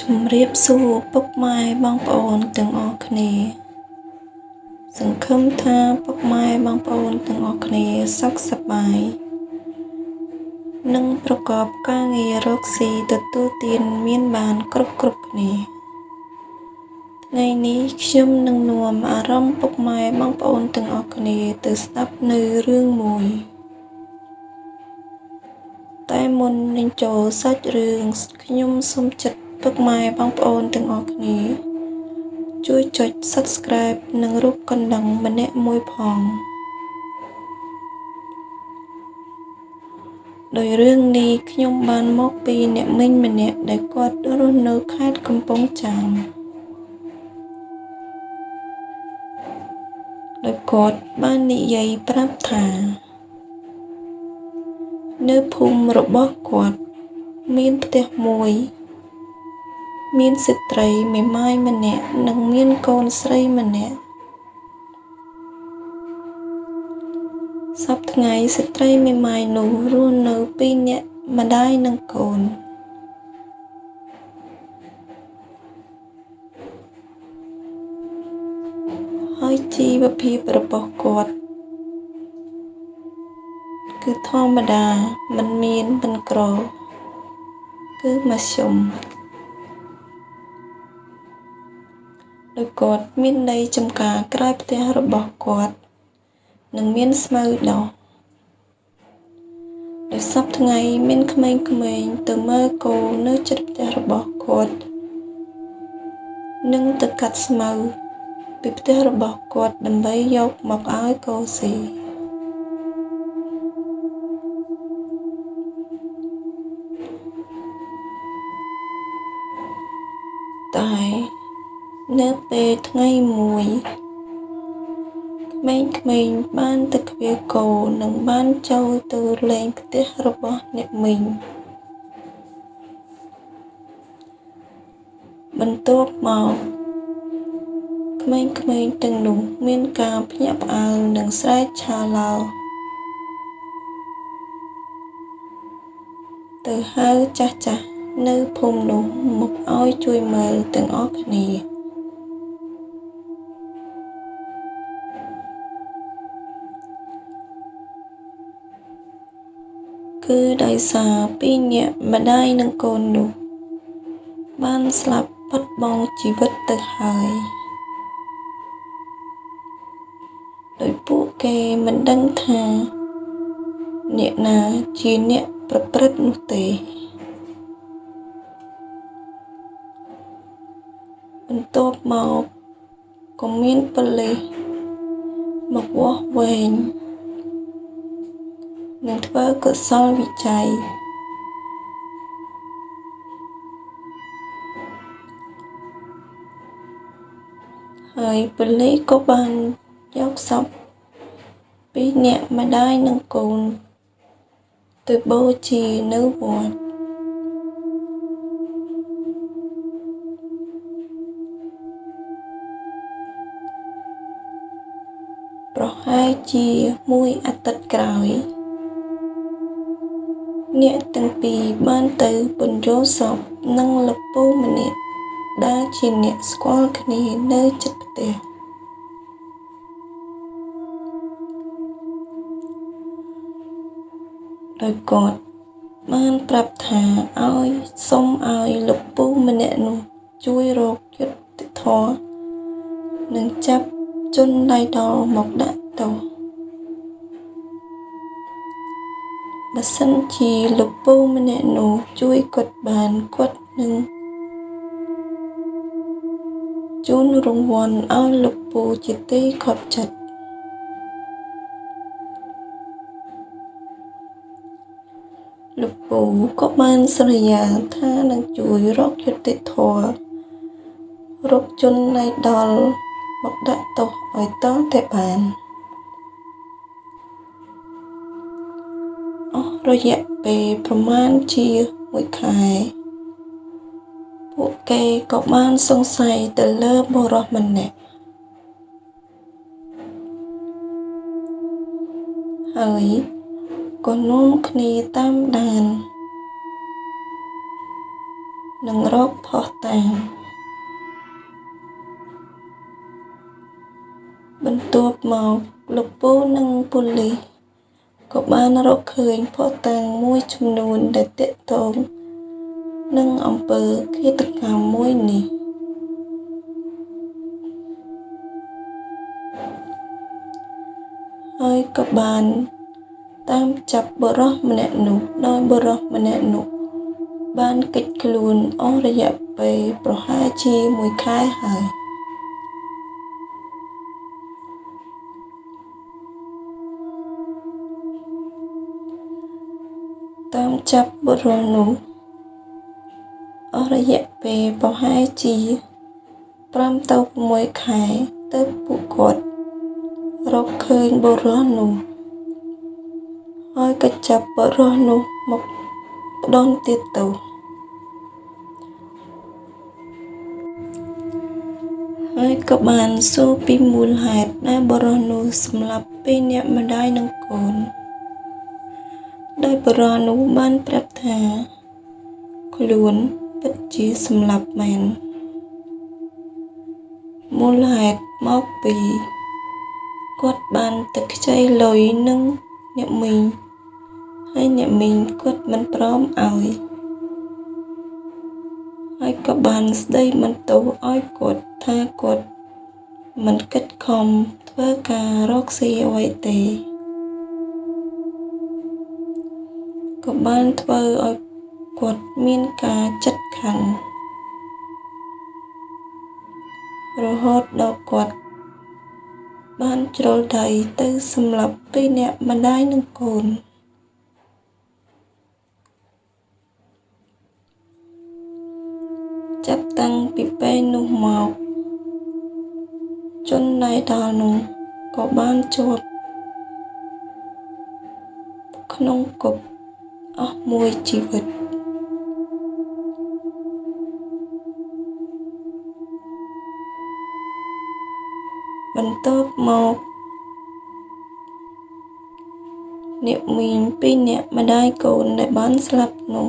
ជំរាបសួរពុកម៉ែបងប្អូនទាំងអស់គ្នាសង្ឃឹមថាពុកម៉ែបងប្អូនទាំងអស់គ្នាសុខសប្បាយនិងប្រកបការងាររកស៊ីទទួលទានមានបានគ្រប់គ្នាថ្ងៃនេះខ្ញុំនឹងនាំអារម្មណ៍ពុកម៉ែបងប្អូនទាំងអស់គ្នាទៅស្ដាប់នៅរឿងមួយតែមុននឹងចូលសាច់រឿងខ្ញុំសូមចិត្តពុកម៉ែបងប្អូនទាំងអស់គ្នាជួយចុច Subscribe និងរូបកណ្ដឹងម្នាក់មួយផងដោយរឿងនេះខ្ញុំបានមកពីអ្នកមីងម្នាក់ដែលគាត់រស់នៅខេត្តកំពង់ចាមដោយគាត់បាននិយាយប្រាប់ថានៅភូមិរបស់គាត់មានផ្ទះមួយមានស្ត្រីមេម៉ាយម្នាក់និងមានកូនស្រីម្នាក់សប្តាហ៍ថ្ងៃស្ត្រីមេម៉ាយនោះរស់នៅ2នាក់ម្ដាយនិងកូនហើយជីវភាពរបស់គាត់គឺធម្មតាមិនមានមិនក្រគឺមធ្យមដោយគាត់មានដីចំការក្រោយផ្ទះរបស់គាត់និងមានស្មៅដោះដោយសប្តាហ៍ថ្ងៃមានក្មេងៗទៅមើលគោនៅជិតផ្ទះរបស់គាត់និងទៅកាត់ស្មៅពីផ្ទះរបស់គាត់ដើម្បីយកមកឲ្យគោស៊ីតែនៅពេលថ្ងៃមួយក្មេងៗបានទៅឃ្វាលគោនិងបានចូលទៅលេងផ្ទះរបស់អ្នកមីងបន្ទាប់មកក្មេងៗទាំងនោះមានការភ្ញាក់ផ្អើលនិងស្រែកឆាឡោទៅហៅចាស់នៅភូមិនោះមកឲ្យជួយមើលទាំងអស់គ្នាគឺដោយសារ2នាក់ម្ដាយនិងកូននោះបានស្លាប់បាត់បង់ជីវិតទៅហើយដោយពួកគេមិនដឹងថាអ្នកណាជាអ្នកប្រព្រឹត្តនោះទេបន្ទាប់មកក៏មានប៉ូលីសមកវាស់វែងនិងធ្វើកុសលវិច័យហើយប៉ូលីសក៏បានយកសព2នាក់ម្ដាយនិងកូនទៅបូជានៅវត្តប្រហែលជាមួយអាទិត្យក្រោយអ្នកទាំងពីរបានទៅពន្យល់សពនឹងលពៅម្នាក់ដែលជាអ្នកស្គាល់គ្នានៅជិតផ្ទះដោយគាត់បានប្រាប់ថាសូមឲ្យលពៅម្នាក់នោះជួយរកយុត្តិធម៌និងចាប់ជនដៃដល់មកដាក់ទោសបើសិនជាលពៅម្នាក់នោះជួយគាត់បានគាត់នឹងជូនរង្វាន់ឲ្យលពៅជាទីខប់ចិត្តលពៅក៏បានសន្យាថានឹងជួយរកយុត្តិធម៌រកជនដៃដល់មកដាក់ទោសឲ្យតតែបានអស់រយៈពេលប្រមាណជា1ខែពួកគេក៏បានសង្ស័យទៅលើបុរសម្នាក់ហើយក៏នាំគ្នាតាមដាន និងរកផុសតាមបន្ទាប់មកលោកពូនិងប៉ូលីសក៏បានរកឃើញភស្តុតាងមួយចំនួនដែលទាក់ទងនឹងអំពើឃាតកម្មមួយនេះហើយក៏បានតាមចាប់បុរសម្នាក់នោះដោយបុរសម្នាក់នោះបានគេចខ្លួនអស់រយៈពេលប្រហែលជា1 ខែហើយតាមចាប់បុរសនោះអស់រយៈពេលប្រហែលជា5 ទៅ 6 ខែទើបពួកគាត់រកឃើញបុរសនោះហើយក៏ចាប់បុរសនោះមកផ្ដន្ទាទោសហើយក៏បានសួរពីមូលហេតុដែលបុរសនោះសម្លាប់ពីអ្នកម្ដាយនិងកូនដោយបុរសនោះបានប្រាប់ថាខ្លួនពិតជាសម្លាប់មែនមូលហេតុមកពីគាត់បានទៅខ្ចីលុយនឹងអ្នកមីងហើយអ្នកមីងគាត់មិនព្រមឲ្យហើយក៏បានស្ដីបន្ទោសឲ្យគាត់ថាគាត់មិនគិតខំធ្វើការរកស៊ីអ្វីទេក៏បានធ្វើឲ្យគាត់មានការចិត្តខឹងរហូតដល់គាត់បានជ្រុលដៃទៅសម្លាប់ពីអ្នកម្ដាយនិងកូនចាប់តាំងពីពេលនោះមកជនណៃដល់នោះក៏បានជាប់ក្នុងគុកអស់មួយជីវិតបន្ទាប់មកអ្នកមីងពីរនាក់ម្ដាយកូនដែលបានស្លាប់នោះ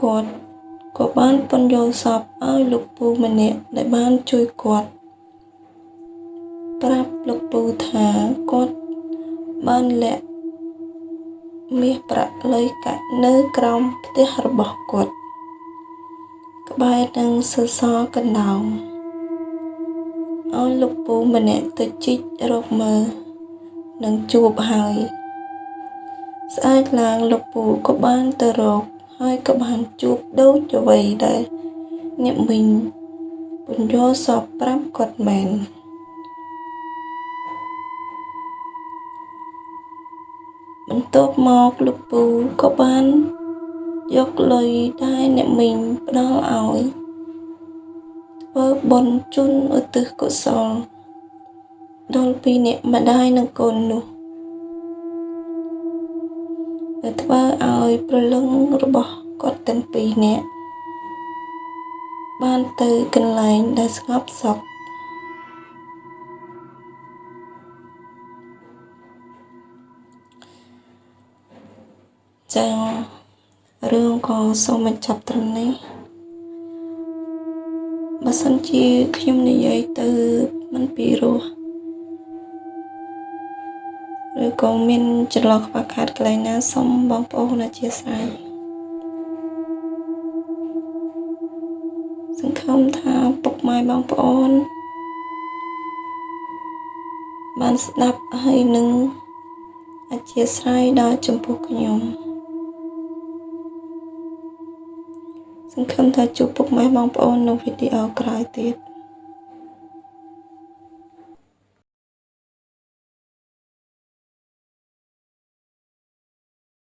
គាត់ក៏បានពន្យល់សពឲ្យលោកពូម្នាក់ដែលបានជួយគាត់ប្រាប់លោកពូថាគាត់បានលាក់មាសប្រាក់លុយកាក់នៅក្រោមផ្ទះរបស់គាត់ក្បែរនឹងសសរកណ្ដោងឲ្យលោកពូម្នាក់ទៅជីករកមើលនឹងជួបហើយស្អែកឡើងលោកពូក៏បានទៅរកហើយក៏បានជួបដូចអ្វីដែលអ្នកមីងពន្យល់សពប្រាប់គាត់មែនបន្ទាប់មកលោកពូក៏បានយកលុយដែលអ្នកមីងផ្ដល់ឲ្យធ្វើបុណ្យជូនឧទ្ទិសកុសលដល់ពីអ្នកម្ដាយនិងកូននោះដែលធ្វើឲ្យព្រលឹងរបស់គាត់ទាំងពីរនាក់បានទៅកន្លែងដែលស្ងប់សុខចា៎រឿងក៏សូមបញ្ចប់ត្រឹមនេះបើសិនជាខ្ញុំនិយាយទៅមិនពីរោះឬក៏មានចន្លោះខ្វះខាតកន្លែងណាសូមបងប្អូនអធិស្ឋានសង្ឃឹមថាពុកម៉ែបងប្អូនបានស្ដាប់ហើយនឹងអធិស្ឋានដល់ចំពោះខ្ញុំសង្ឃឹមថាជួបពុកម៉ែបងប្អូននៅវីដេអូក្រោយទៀត